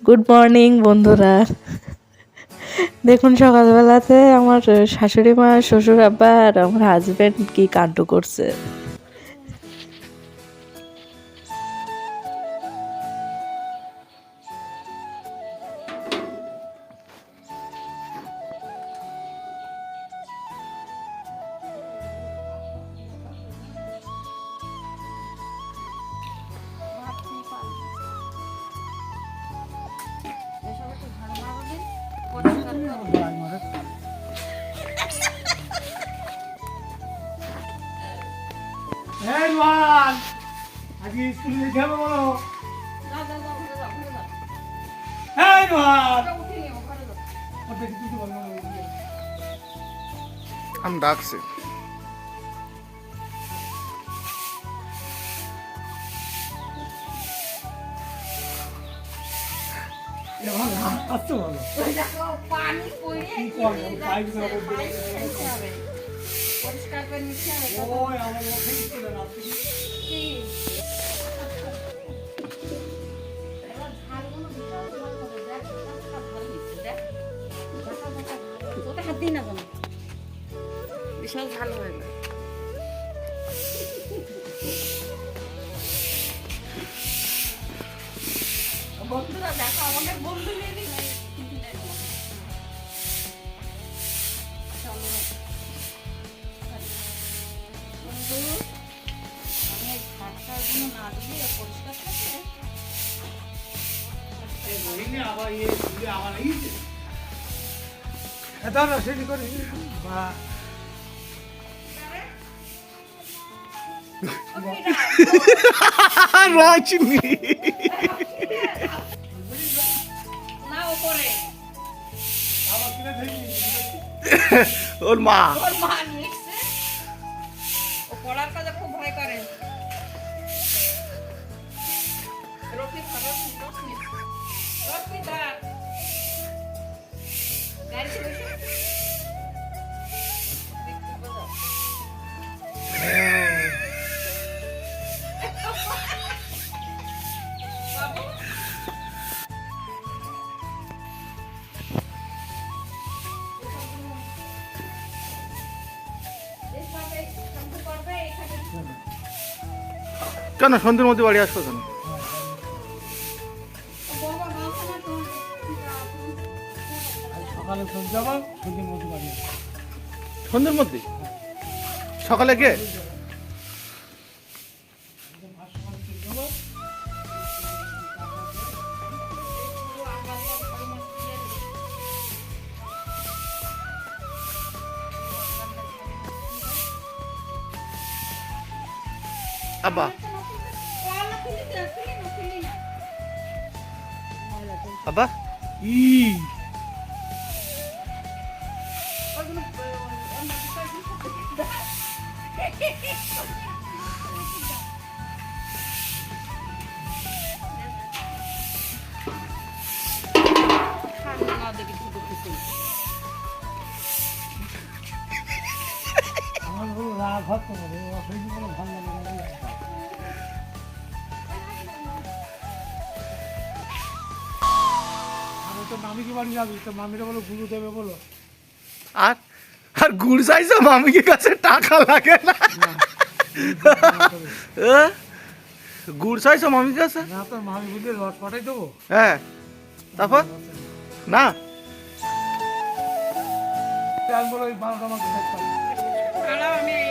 Good morning বন্ধুরা। দেখুন সকালবেলাতে আমার শাশুড়ি মা, শ্বশুর আব্বা আর আমার হাজবেন্ড কি কাণ্ড করছে। এই রোহান, আজকে স্কুলে যেতে হবে বলো। এই রোহান, ওটা কি তুই বল না? আমি ডাকছি। রোহান, আসতে বলো। পানি পড়ে কি করবো? পাইপ ধরে বলতে হবে পরিষ্কার করে নিতে হবে। ওই আমার মুখে স্কুলে রাখছি। বিশাল ভালো হয় না। বন্ধুরা দেখো, আমাদের বন্ধু নিয়ে নি। বন্ধু, আমি এই খাটটাগুলো না দিলে পরিষ্কার থাকে। এই রোহিণী আবার ইয়ে স্কুলে আবার আইছে। এটা না সেটি করে বা রজনী না ওপরে আবার কিনে দেখি। ওর মা ওর মা নিচ্ছে। ও পড়ার কাজে খুব ভয় করে। রফি খাবার রফি দা গাড়িতে বসে দেখতে বাজাও। বাবু এই পাবে সম্পূর্ণ করবে এখানে। কেন সন্ধ্যের মধ্যে বাড়ি আসবো কেন? বাবা মাথা না তো সকালে সন্ধ্যে যাবো, সন্ধ্যের মধ্যে বাড়ি আসবো। সন্ধ্যের মধ্যে সকালে কে? আব্বা আব্বা ই আমার হলো রাগ হতো না, অসুবিধা কোনো ভালো লাগে না। আমি তো মামিকে বাড়ি যাবি, তো মামিরা বলো গুরু দেবে বলো। আর আর গুড় চাইছো মামিকে কাছে টাকা লাগে না? গুড় চাইছো মামির কাছে? না তোর মামি বুঝলে রস পাঠাই দেবো। হ্যাঁ, তারপর না আমি বলো ওই 12টা মাস আমি এই